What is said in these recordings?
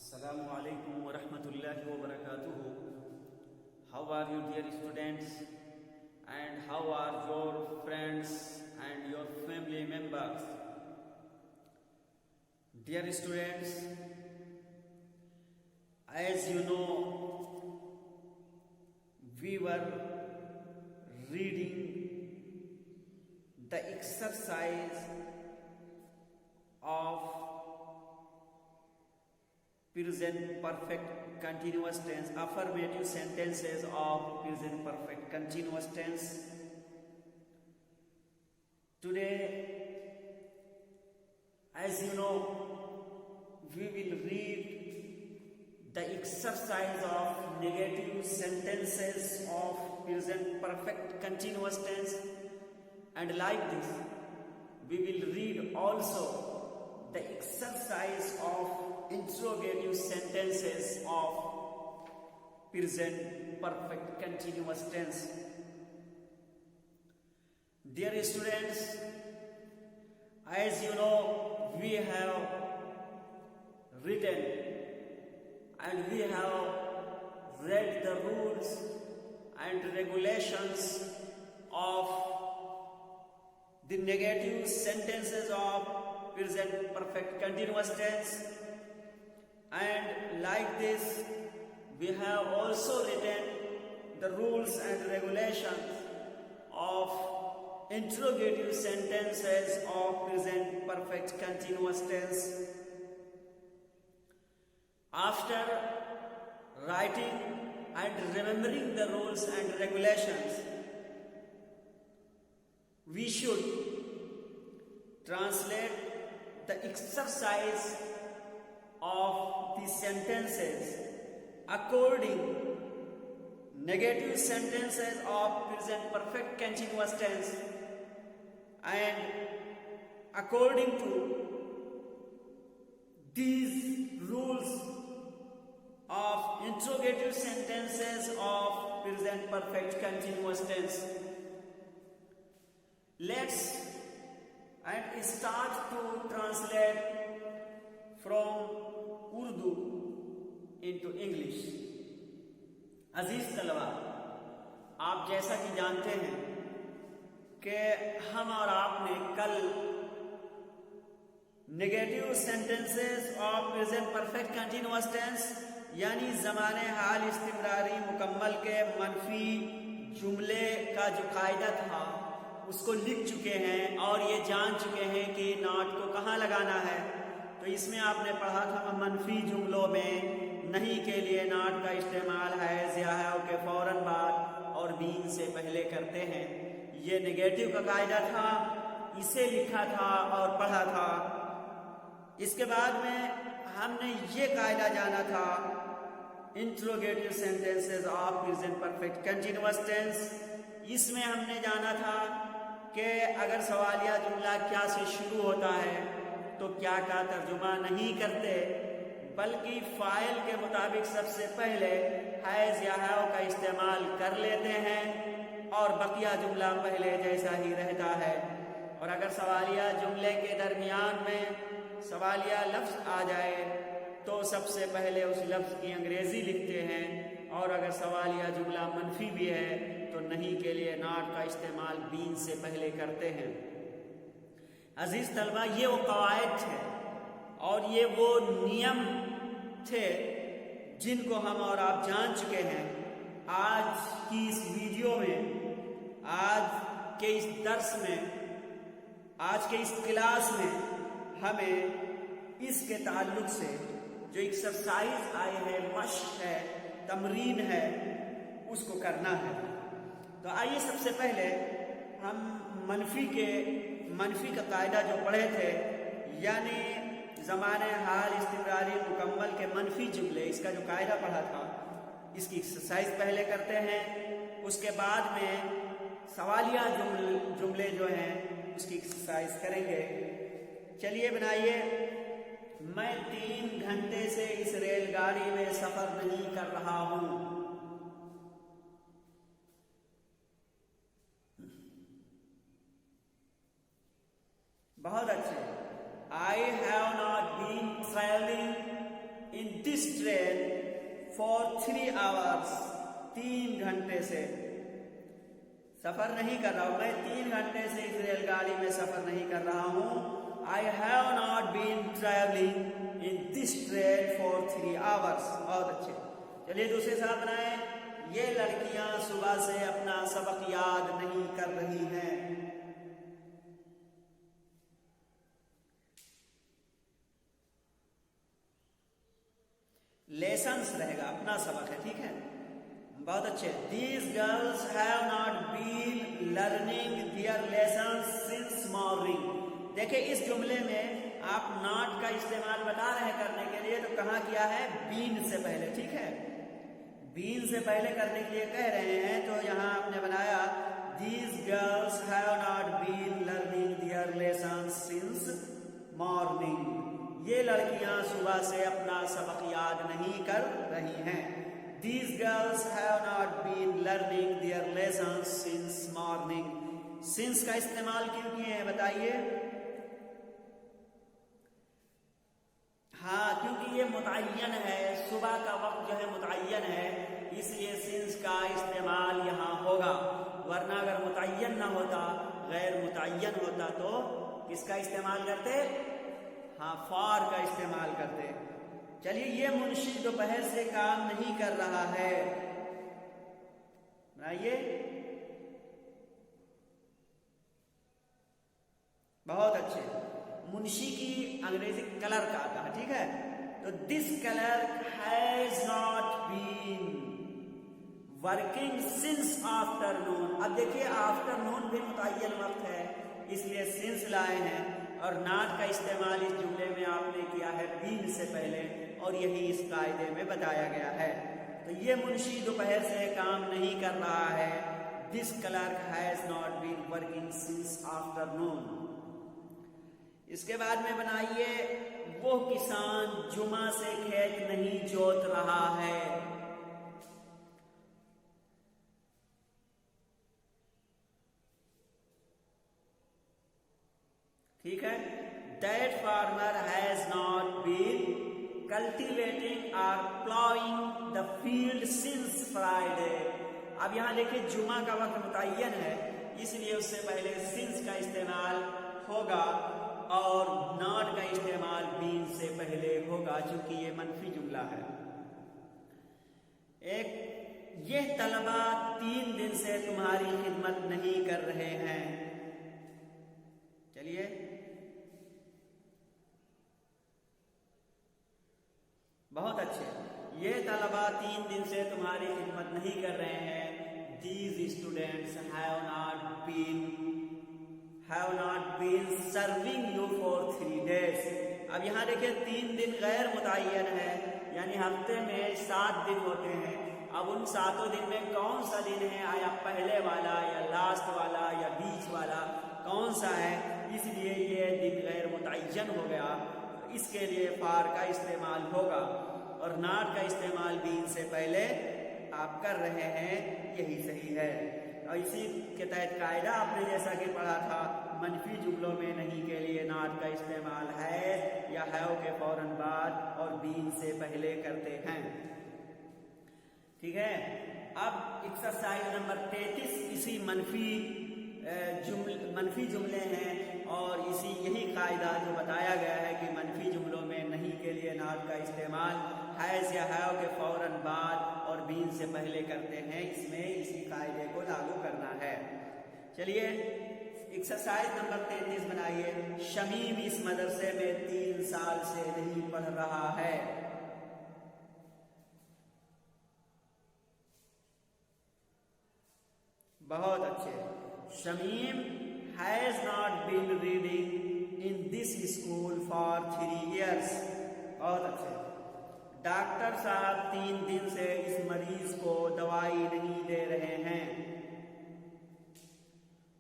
Assalamu alaikum wa rahmatullahi wa barakatuhu. How are you, dear students? And how are your friends and your family members? Dear students, as you know, we were reading the exercise of present perfect continuous tense, affirmative sentences of present perfect continuous tense. Today, as you know, we will read the exercise of negative sentences of present perfect continuous tense, and like this, we will read also the exercise of interrogative sentences of present perfect continuous tense. Dear students, as you know, we have written and we have read the rules and regulations of the negative sentences of present perfect continuous tense, and like this we have also written the rules and regulations of interrogative sentences of present perfect continuous tense. After writing and remembering the rules and regulations, we should translate the exercise of the sentences according negative sentences of present perfect continuous tense, and according to these rules of interrogative sentences of present perfect continuous tense. Let's start to translate from Urdu into English. अजीज तलबा, आप जैसा कि जानते हैं कि हम और आपने कल negative sentences of present perfect continuous tense यानी ज़माने हाल इस्तिमरारी मुकम्मल के मनफी जुमले का जो कायदा था उसको लिख चुके हैं और ये जान चुके हैं कि नॉट को कहाँ लगाना है। तो इसमें आपने पढ़ा था मनफी जुमलों में नहीं के लिए नॉट का इस्तेमाल है ज़्यादा के फौरन बाद और बीन से पहले करते हैं। ये नेगेटिव का कायदा था, इसे लिखा था और पढ़ा था। इसके बाद में हमने ये कायदा जाना था interrogative sentences of present perfect continuous tense. इसमें हमने जाना था कि अगर सवालिया जुमला क्या से शुरू होता है तो क्या का तर्जुमा नहीं करते बल्कि फाइल के मुताबिक सबसे पहले हैज़ या हैव का इस्तेमाल कर लेते हैं और बकिया जुमला पहले जैसा ही रहता है। और अगर सवालिया जुमले के दरमियान में सवालिया लफ्ज़ आ जाए तो सबसे पहले उस लफ्ज़ की अंग्रेज़ी लिखते हैं, और अगर सवालिया जुमला मनफी भी है तो नहीं के लिए नॉट का इस्तेमाल बीन से पहले करते हैं। अजीज़ तलबा, ये वो कवायद थे और ये वो नियम थे जिनको हम और आप जान चुके हैं। आज की इस वीडियो में, आज के इस दर्स में, आज के इस क्लास में हमें इसके ताल्लुक से जो एक्सरसाइज आए हैं, मश्क है, तमरीन है, उसको करना है। तो आइए सबसे पहले हम मनफी का कायदा जो पढ़े थे यानी ज़माने हाल इस्तिमरारी मुकम्मल के मनफी जुमले, इसका जो कायदा पढ़ा था इसकी एक्सरसाइज पहले करते हैं। उसके बाद में सवालिया जुमले जो हैं उसकी एक्सरसाइज करेंगे। चलिए बनाइए। मैं 3 घंटे से इस रेलगाड़ी में सफ़र नहीं कर रहा हूँ। बहुत अच्छे। I have not been traveling in this train for 3 hours, 3 घंटे से सफर नहीं कर रहा हूं मैं, 3 घंटे से इस रेलगाड़ी में सफर नहीं कर रहा हूं। I have not been traveling in this train for 3 hours। बहुत अच्छे, चलिए दूसरे साथ बनाए। ये लड़कियां सुबह से अपना सबक याद नहीं कर रही हैं। लेसन्स रहेगा, अपना सबक है, ठीक है, बहुत अच्छे। These girls have not been learning their lessons since morning। देखिए इस जुमले में आप नॉट का इस्तेमाल बता रहे हैं करने के लिए, तो कहाँ किया है, बीन से पहले, ठीक है, बीन से पहले करने के लिए कह रहे हैं, तो यहाँ आपने बनाया These girls have not been learning their lessons since morning। ये लड़कियां सुबह से अपना सबक याद नहीं कर रही हैं। These girls have not been learning their lessons since morning। since का इस्तेमाल क्यों किए हैं बताइए? हाँ, क्योंकि ये मुतय्यन है, सुबह का वक्त जो है मुतय्यन है, इसलिए सिंस का इस्तेमाल यहाँ होगा। वरना अगर मुतय्यन ना होता, गैर मुतय्यन होता, तो किसका इस्तेमाल करते? हाँ, फॉर का इस्तेमाल करते। चलिए, ये मुंशी दोपहर से काम नहीं कर रहा है, बनाइए। बहुत अच्छे। मुंशी की अंग्रेजी कलर का आता है, ठीक है, तो this colour has not been working since afternoon. अब देखिए आफ्टरनून भी मुतय्यन वक्त है, इसलिए सिंस लाए हैं, और नॉट का इस्तेमाल इस जुमले में आपने किया है बीन से पहले, और यही इस कायदे में बताया गया है। तो ये मुंशी दोपहर से काम नहीं कर रहा है, this clerk has not been working since afternoon. इसके बाद में बनाइए, वो किसान जुमा से खेत नहीं जोत रहा है। ठीक है, that farmer has not been cultivating और ploughing the field since Friday. अब यहां देखिए जुमा का वक्त मुतय्यन है, इसलिए उससे पहले सिंस का इस्तेमाल होगा और नॉट का इस्तेमाल बीन से पहले होगा, चूंकि ये मनफी जुमला है। एक, ये तलबा 3 दिन से तुम्हारी खिदमत नहीं कर रहे हैं। चलिए, बहुत अच्छे। ये तलबा 3 दिन से तुम्हारी खिदमत नहीं कर रहे हैं। These students have not been serving you for 3 days। अब यहाँ देखिए 3 दिन गैर मुतय्यन है, यानी हफ्ते में 7 दिन होते हैं। अब उन 7 दिन में कौन सा दिन है, या पहले वाला या लास्ट वाला या बीच वाला, कौन सा है, इसलिए ये दिन गैर मुतय्यन हो गया। इसके लिए फार का इस्तेमाल होगा, और नाट का इस्तेमाल बीन से पहले आप कर रहे हैं, यही सही है। और इसी के तहत कायदा आपने जैसा कि पढ़ा था, मनफी जुमलों में नहीं के लिए नाट का इस्तेमाल है या हैव के फौरन बाद और बीन से पहले करते हैं। ठीक है, अब एक्सरसाइज नंबर 33 इसी मनफी जुमले हैं, और इसी यही कायदा जो बताया गया है कि मनफी जुमलों में नहीं के लिए नाट का इस्तेमाल हैज या हैव के फौरन बाद और बीन से पहले करते हैं, इसमें इसी कायदे को लागू करना है। चलिए, एक्सरसाइज नंबर 33 बनाइए। शमीम इस मदरसे में 3 साल से नहीं पढ़ रहा है। बहुत अच्छे। Shamim has not been reading in this school for 3 years। बहुत अच्छे। डॉक्टर साहब 3 दिन से इस मरीज को दवाई नहीं दे रहे हैं।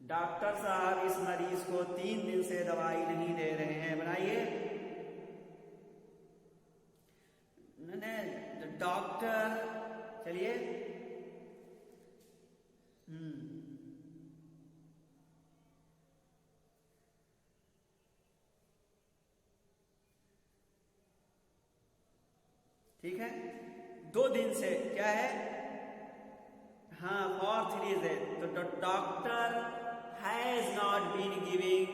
डॉक्टर साहब इस मरीज को 3 दिन से दवाई नहीं दे रहे हैं। बनाइए, डॉक्टर, चलिए, ठीक है, 2 दिन से क्या है, हाँ, for 3 days. तो doctor has not been giving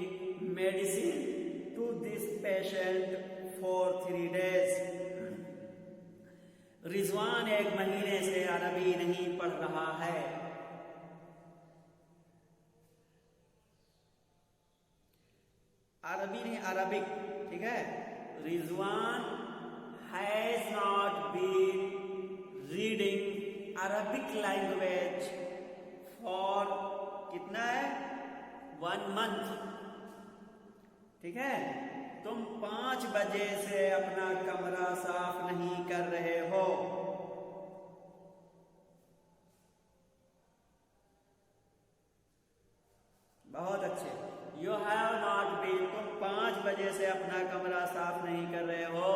medicine to this patient for 3 days. Rizwan 1 महीने से अरबी नहीं पढ़ रहा है। अरबी नहीं, अरबिक, ठीक है। Rizwan has not been reading Arabic language for कितना है, 1 month, ठीक है। तुम 5 बजे से अपना कमरा साफ नहीं कर रहे हो। बहुत अच्छे। यू हैव नॉट बीन, तुम 5 बजे से अपना कमरा साफ नहीं कर रहे हो।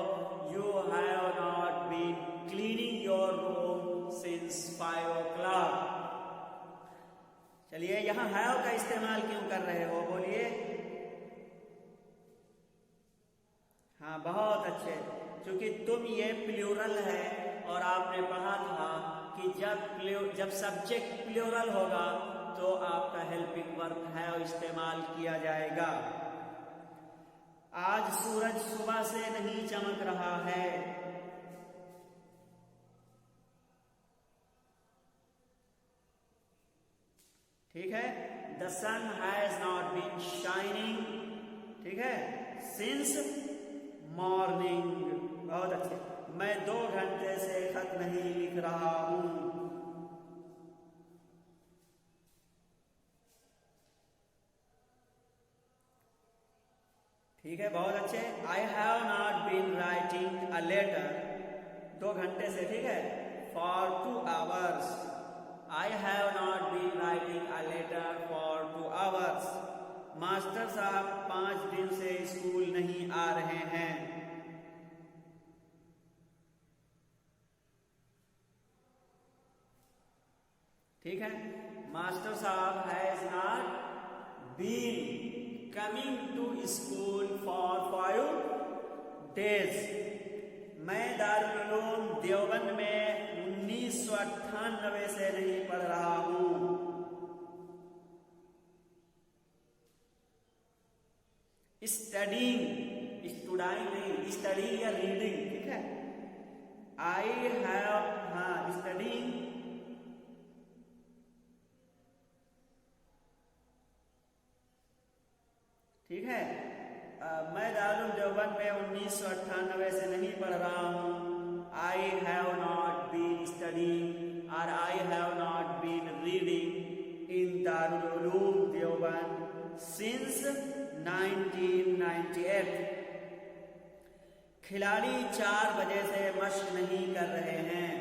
You have not been cleaning your room since 5 o'clock। चलिए, यहां हैव का इस्तेमाल क्यों कर रहे हो, बोलिए। हाँ, बहुत अच्छे, क्योंकि तुम ये प्लूरल है और आपने पढ़ा था कि जब सब्जेक्ट प्लूरल होगा तो आपका हेल्पिंग वर्ब है इस्तेमाल किया जाएगा। आज सूरज सुबह से नहीं चमक रहा है। ठीक है, the sun has not been shining, ठीक है, सिंस मॉर्निंग। बहुत अच्छे। मैं 2 घंटे से खत नहीं लिख रहा हूं। ठीक है, बहुत अच्छे। I have not been writing a letter, 2 घंटे से, ठीक है, for 2 hours। I have not been writing a letter for 2 hours। Master साहब 5 दिन से स्कूल नहीं आ रहे हैं। ठीक है, मास्टर साहब has not been coming to school for 5 days। मैं दारुल उलूम देवबंद में 1998 से नहीं पढ़ रहा हूं। स्टडीइंग, स्टूडाइंग नहीं, स्टडी या रीडिंग, ठीक है। आई हैव, हाँ, स्टडीइंग, ठीक है। मैं दारुल देवबंद में 1998 से नहीं पढ़ रहा हूं। I have not been studying और I have not been reading in Darul Uloom Deoband since 1998। खिलाड़ी 4 बजे से मशक नहीं कर रहे हैं।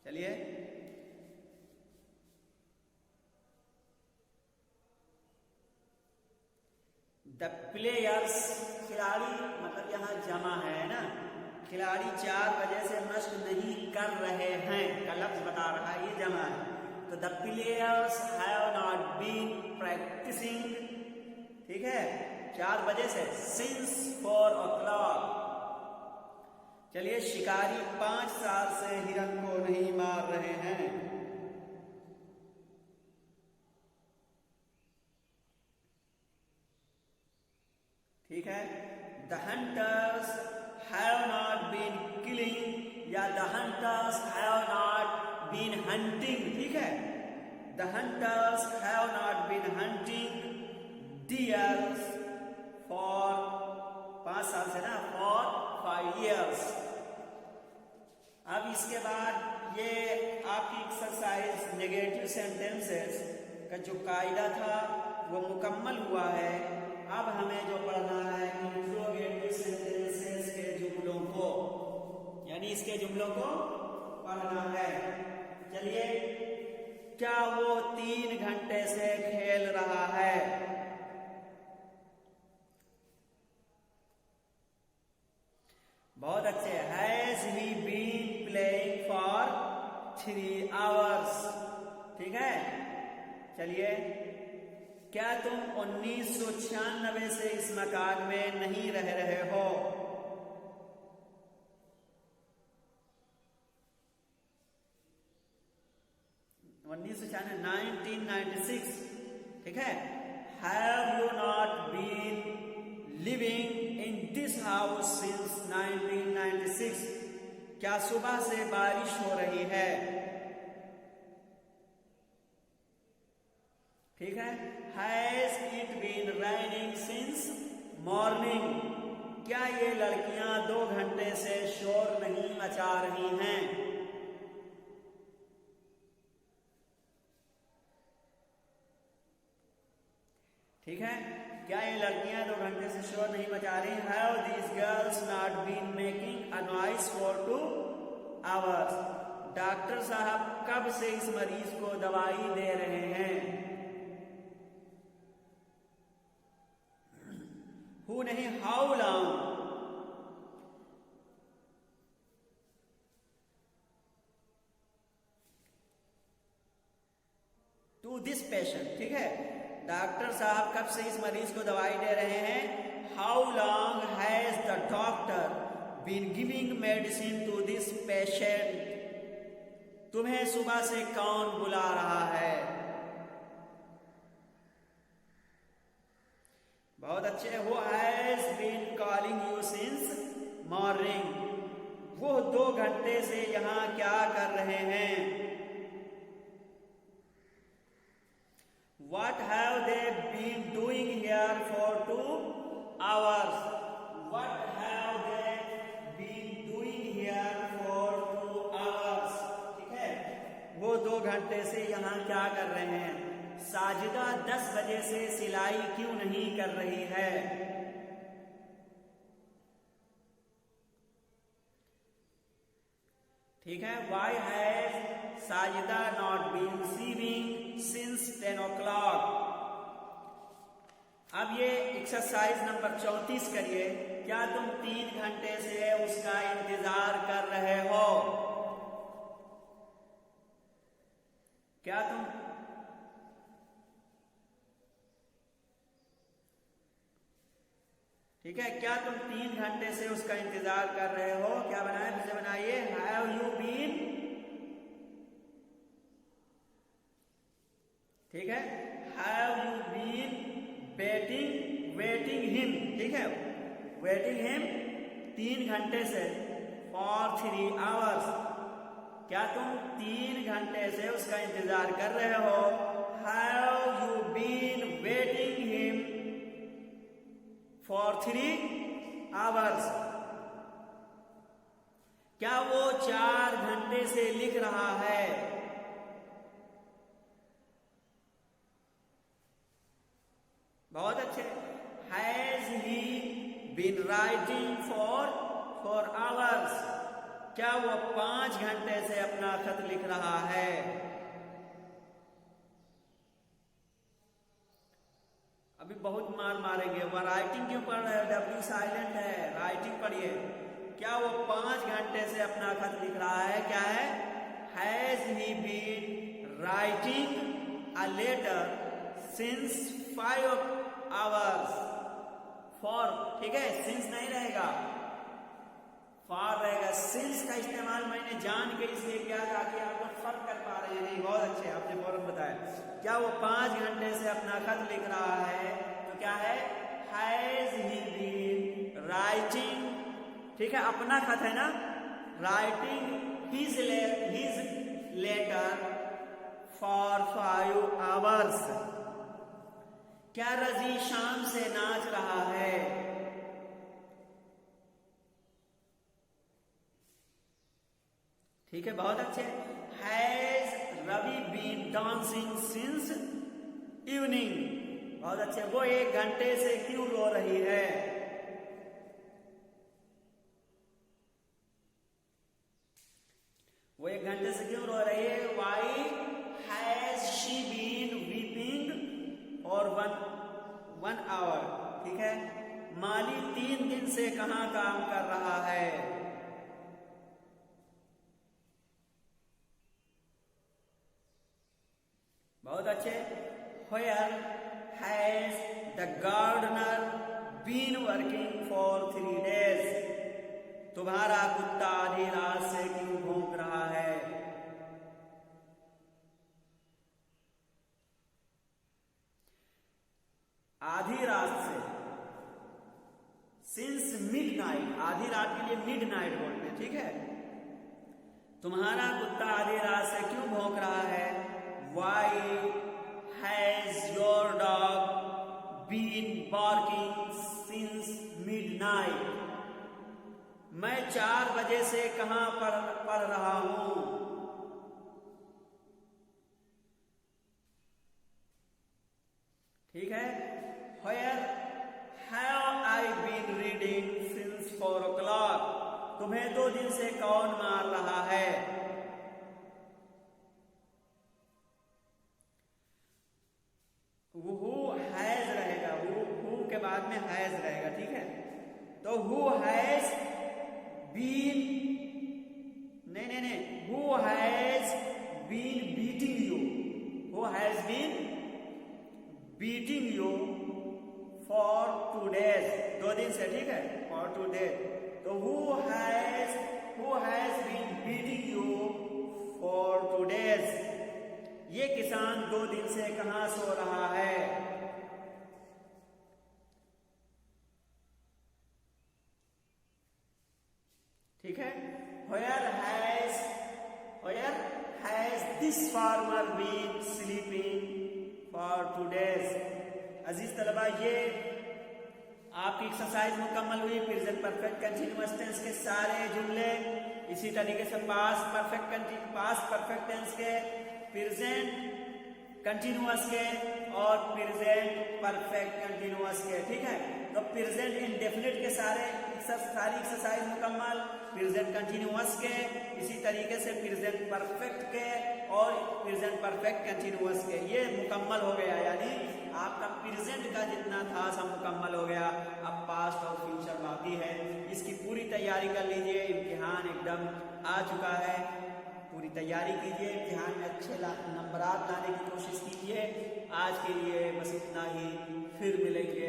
चलिए, द प्लेयर्स, खिलाड़ी मतलब यहां जमा है ना। खिलाड़ी 4 बजे से मशक नहीं कर रहे हैं का लफ्ज बता रहा है, ये जमा है। तो the players have not been practising, ठीक है, 4 बजे से, सिंस 4 o'clock। चलिए, शिकारी 5 साल से हिरन को नहीं मार रहे हैं। ठीक है, the hunters have not been killing या the hunters have not been hunting, ठीक है। The hunters have not been hunting deers for 5 साल से ना, फॉर 5 years। अब इसके बाद ये आपकी एक्सरसाइज नेगेटिव सेंटेंसेस का जो कायदा था वो मुकम्मल हुआ है। अब हमें जो पढ़ना है इंट्रोगेटिव सेंटेंसेस के जुमलों को, यानी इसके जुमलों को पढ़ना है। चलिए, क्या वो 3 घंटे से खेल रहा है? बहुत अच्छे। Has he been playing for 3 hours, ठीक है। चलिए, क्या तुम 1996 से इस मकान में नहीं रह रहे हो? 1996, ठीक है। Have you not been living in this house since 1996? क्या सुबह से बारिश हो रही है? ठीक है। Has it been raining since morning? क्या ये लड़कियां 2 घंटे से शोर नहीं मचा रही हैं? ठीक है। क्या ये लड़कियां 2 घंटे से शोर नहीं मचा रही? Have these girls not been making a noise for 2 hours? Doctor साहब कब से इस मरीज को दवाई दे रहे हैं? हु नहीं, how long? To this patient, ठीक है। डॉक्टर साहब कब से इस मरीज को दवाई दे रहे हैं? How long has the doctor been giving medicine to this patient? तुम्हें सुबह से कौन बुला रहा है? बहुत अच्छे। वो has been calling you since morning? वो 2 घंटे से यहां क्या कर रहे हैं? What have they been doing here for 2 hours? What have they been doing here for 2 hours? ठीक है। वो 2 घंटे से यहाँ क्या कर रहे हैं? साजिदा 10 बजे से सिलाई क्यों नहीं कर रही है? ठीक है। Why has Sajida not been receiving since 10 o'clock? अब ये एक्सरसाइज नंबर 34 करिए। क्या तुम 3 घंटे से उसका इंतजार कर रहे हो? क्या तुम ठीक है, क्या तुम 3 घंटे से उसका इंतजार कर रहे हो? क्या बनाए? फिर से बनाइए। हैव यू बीन, ठीक है। Have you been waiting him, ठीक है। वेटिंग हिम 3 घंटे से फॉर 3 आवर्स? क्या तुम 3 घंटे से उसका इंतजार कर रहे हो? Have you been waiting him for 3 hours? क्या वो 4 घंटे से लिख रहा है? बहुत अच्छे। Has he been writing for 4 hours? क्या वो 5 घंटे से अपना खत लिख रहा है? अभी बहुत मार मारेंगे। वह राइटिंग क्यों पढ़ रहे हो? डब्ल्यू साइलेंट है, राइटिंग पढ़िए। क्या वो 5 घंटे से अपना खत लिख रहा है? क्या है? Has he been writing a letter since 5 hours? For, ठीक है। सिंस नहीं रहेगा, फॉर रहेगा। सिंस का इस्तेमाल मैंने जान के इसलिए किया ताकि आप लोग फर्क कर पा रहे हैं। नहीं, बहुत अच्छे, आपने फौरन बताया। क्या वो 5 घंटे से अपना खत लिख रहा है? तो क्या है? हैज ही बीन राइटिंग, ठीक है, अपना खत है ना, writing his letter for 5 hours? क्या रजी शाम से नाच रहा है? ठीक है, बहुत अच्छे। Has Ravi been dancing since evening? बहुत अच्छे। वो 1 घंटे से क्यों रो रही है? वो 1 घंटे से क्यों रो रही है? Why has she been weeping और 1 आवर? ठीक है। माली 3 दिन से कहां काम कर रहा है? बहुत अच्छे। Where has the gardener been working for 3 days? तुम्हारा कुत्ता आधी रात से क्यों भौंक रहा है? मिडनाइट, आधी रात के लिए मिडनाइट बोलते हैं, ठीक है। तुम्हारा कुत्ता आधी रात से क्यों भौंक रहा है? Why has your dog been barking since midnight? मैं 4 बजे से कहाँ पढ़ रहा हूं? ठीक है। Where have I been reading since 4 o'clock? तुम्हें 2 दिन से कौन मार रहा है? who has रहेगा, who के बाद में has रहेगा, ठीक है। तो who has been, नहीं, who has been beating you? Who has been beating you for 2 days? 2 दिन से, ठीक है, for 2 days। तो who has been beating you for 2 days? ये किसान 2 दिन से कहां सो रहा है? ठीक है। Where has this farmer been sleeping for 2 days? अजीज तलबा, ये आपकी एक्सरसाइज मुकम्मल हुई। प्रेजेंट परफेक्ट कंटीन्यूअस टेंस के सारे जुमले, इसी तरीके से पास्ट परफेक्ट टेंस के, प्रेजेंट कंटीन्यूअस के और प्रेजेंट परफेक्ट कंटीन्यूअस के, ठीक है। तो प्रेजेंट इंडेफिनिट के सारी एक्सरसाइज मुकम्मल, प्रेजेंट कंटीन्यूअस के, इसी तरीके से प्रेजेंट परफेक्ट के और प्रेजेंट परफेक्ट कंटीन्यूअस के, ये मुकम्मल हो गया। यानी आपका प्रेजेंट का जितना था सब मुकम्मल हो गया। अब पास्ट और फ्यूचर बाकी है, इसकी पूरी तैयारी कर लीजिए। इम्तिहान एकदम आ चुका है, पूरी तैयारी कीजिए, इम्तिहान में अच्छे नंबरात लाने की कोशिश कीजिए। आज के लिए बस इतना ही, फिर मिलेंगे।